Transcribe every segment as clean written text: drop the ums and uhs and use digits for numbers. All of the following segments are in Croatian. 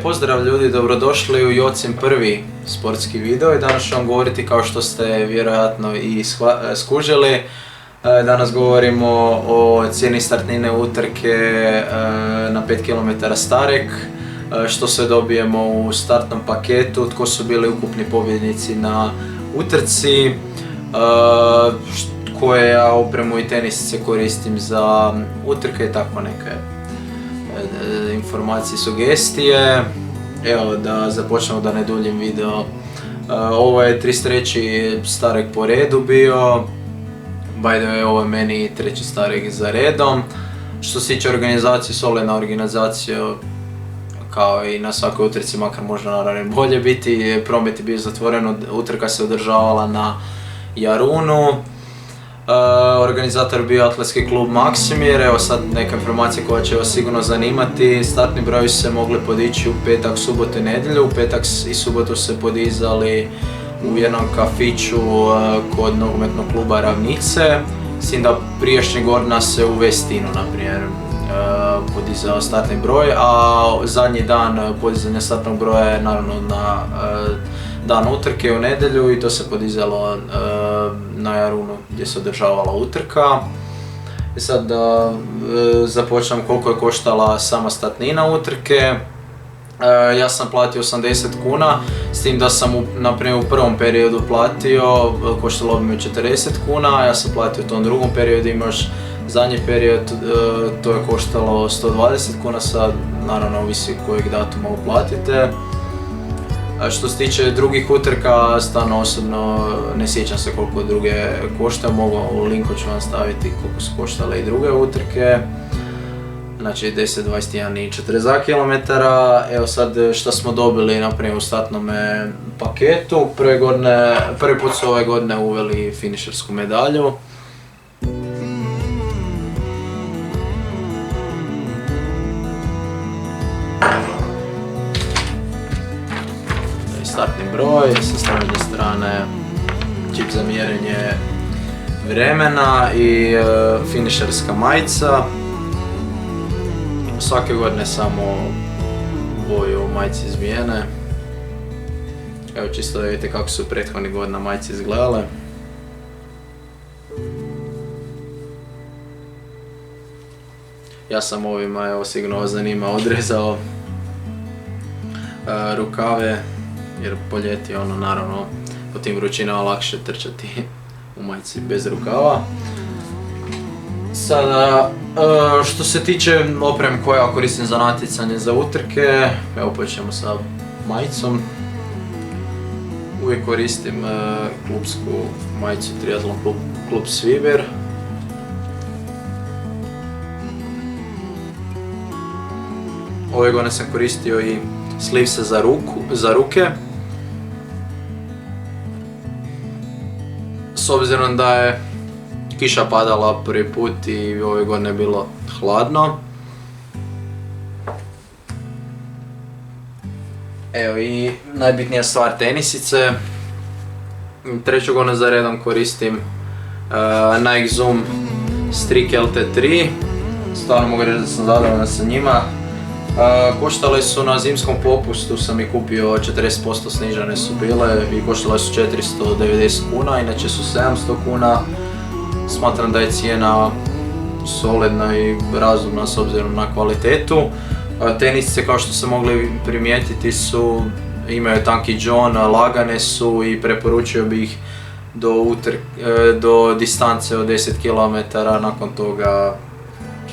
Pozdrav ljudi, dobrodošli u Jocin prvi sportski video i danas ću vam govoriti, kao što ste vjerojatno i skužili, danas govorimo o cijeni startnine utrke na 5 km Starek, što sve dobijemo u startnom paketu, tko su bili ukupni pobjednici na utrci, koje ja opremu i tenisice koristim za utrke i tako neke informacije i sugestije. Evo, da započnemo, da ne duljim video. Ovo je 33. Starek po redu bio. By the way, ovo je meni 3. Starek za redom. Što se tiče organizacije, solidna organizacija kao i na svakoj utrci, makar možda naravno bolje biti. Promet je bio zatvoren, utrka se održavala na Jarunu. Organizator bio atletski klub Maksimir. Evo sad neka informacija koja će vas sigurno zanimati. Startni brojevi su se mogli podići u petak, subotu i nedjelju. U petak i subotu se podizali u jednom kafiću kod nogometnog kluba Ravnice. S tim da prijašnjih godina se u Westinu, na primjer, podizao startni broj, a zadnji dan podizanja startnog broja je naravno na dan utrke u nedjelju i to se podizalo na Jarunu gdje se održavala utrka. I sad da započnem koliko je koštala sama startnina utrke. Ja sam platio 80 kuna, s tim da sam u prvom periodu platio, koštalo bi mi 40 kuna, ja sam platio u tom drugom periodu, imaš zadnji period, to je koštalo 120 kuna, sad naravno ovisi kojeg datuma uplatite. Što se tiče drugih utrka, stvarno osobno ne sjećam se koliko druge koštaju, u linku ću vam staviti koliko su koštale i druge utrke. Znači 10, 21 i 42 km. Evo sad što smo dobili naprimjer u startnom paketu. Prvi put su ove godine uveli finišersku medalju. Startni broj, sa strane strane čip za mjerenje vremena i finišerska majica. Svake godine samo boju majice izmijene. Evo čisto da vidite kako su prethodnih godina majice izgledale. Ja sam ovima, evo sigurno vas zanima, odrezao rukave, jer po ljeti naravno po tim vrućinama lakše trčati u majici bez rukava. Sada, što se tiče opreme koje ja koristim za natjecanje za utrke, evo počnemo sa majicom. Uvijek koristim klubsku majicu Triathlon klub Sviber. Ove godine sam koristio i slivse za ruke. S obzirom da je kiša padala prvi put i ove godine je bilo hladno. Evo i najbitnija stvar, tenisice. Treću godinu za redom koristim Nike Zoom Streak LT3. Stvarno mogu reći da sam zadovoljan sa njima. Koštale su na zimskom popustu, sam ih kupio 40% snižane su bile i koštale su 490 kuna, inače su 700 kuna. Smatram da je cijena solidna i razumna s obzirom na kvalitetu. Tenisice, kao što ste mogli primijetiti, imaju tanki džon, lagane su i preporučio bih ih do distance od 10 km. Nakon toga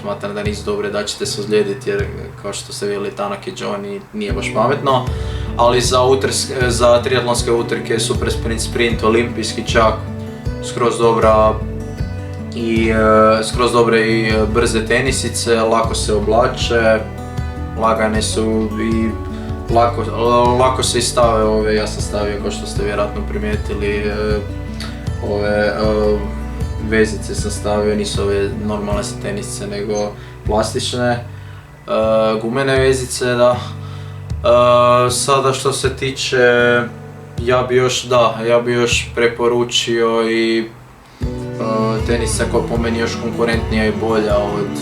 smatram da nisu dobre, da ćete se ozlijediti jer kao što ste vidjeli tanak je džon i nije baš pametno. Ali za triatlonske utrke Super Sprint, olimpijski čak, skroz dobre i brze tenisice, lako se oblače, lagane su i lako se i stave. Ja sam stavio, kao što ste vjerojatno primijetili, ove vezice sam stavio, nisu ove normalne tenisice nego plastične, gumene vezice, da. Sada što se tiče, ja bi još preporučio i tenisica koja po meni još konkurentnija i bolja od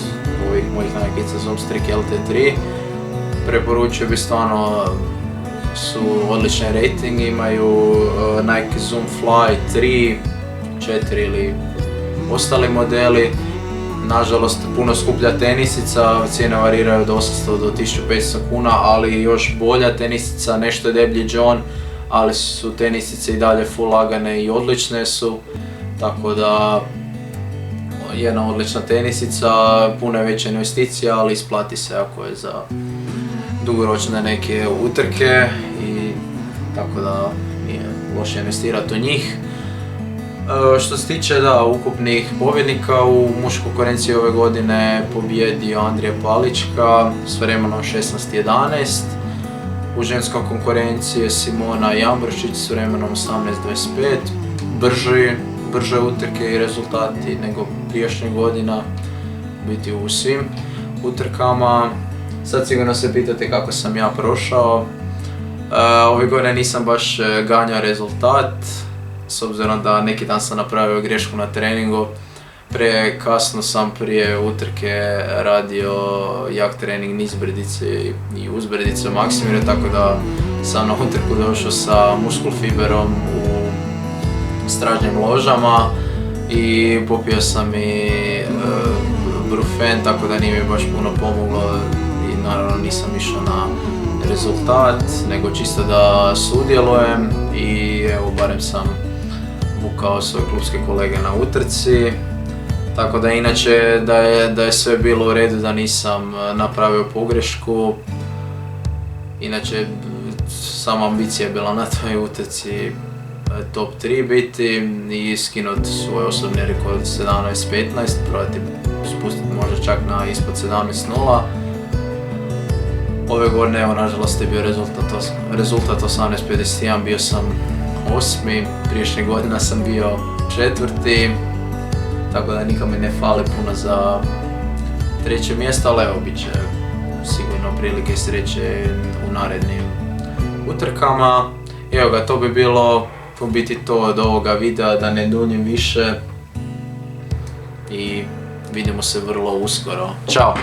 ovih mojih Nike Zoom Streak LT3. preporučio bi stvarno, su odlične rating, imaju Nike Zoom Fly 3, 4 ili ostali modeli. Nažalost, puno skuplja tenisica, cijene variraju od 800 do 1500 kuna, ali još bolja tenisica, nešto je deblji džon, ali su tenisice i dalje full lagane i odlične su, tako da jedna odlična tenisica, puno je veća investicija, ali isplati se ako je za dugoročne neke utrke i tako da nije loše investirati u njih. Što se tiče ukupnih pobjednika, u muškoj konkurenciji ove godine pobjedio Andrija Palička s vremenom 16:11. U ženskoj konkurenciji je Simona Jambršić s vremenom 18:25. Brže utrke i rezultati nego prijašnjih godina, biti u svim utrkama. Sad sigurno se pitate kako sam ja prošao. Ove godine nisam baš ganjao rezultat, s obzirom da neki dan sam napravio grešku na treningu. Kasno sam prije utrke radio jak trening nizbrdice i uzbrdice u Maksimiru, tako da sam na utrku došao sa muskulfiberom u stražnjim ložama i popio sam i brufen, tako da nije mi baš puno pomoglo i naravno nisam išao na rezultat, nego čisto da sudjelujem i evo barem sam vukao svoje klubske kolege na utrci. Tako da inače da je sve bilo u redu, da nisam napravio pogrešku. Inače sama ambicija je bila na toj utrci top 3 biti i skinut svoj osobni rekord 17:15, probati spustiti možda čak na ispod 17:0. Ove godine evo nažalost je bio rezultat 18:51, bio sam 8. Prijašnjih godina sam bio 4. Tako da nikad mi ne fali puno za 3. mjesto, ali evo bit će sigurno prilike sreće u narednim utrkama. Evo ga, to bi bilo u biti to od ovoga videa, da ne duljim više i vidimo se vrlo uskoro. Ćao!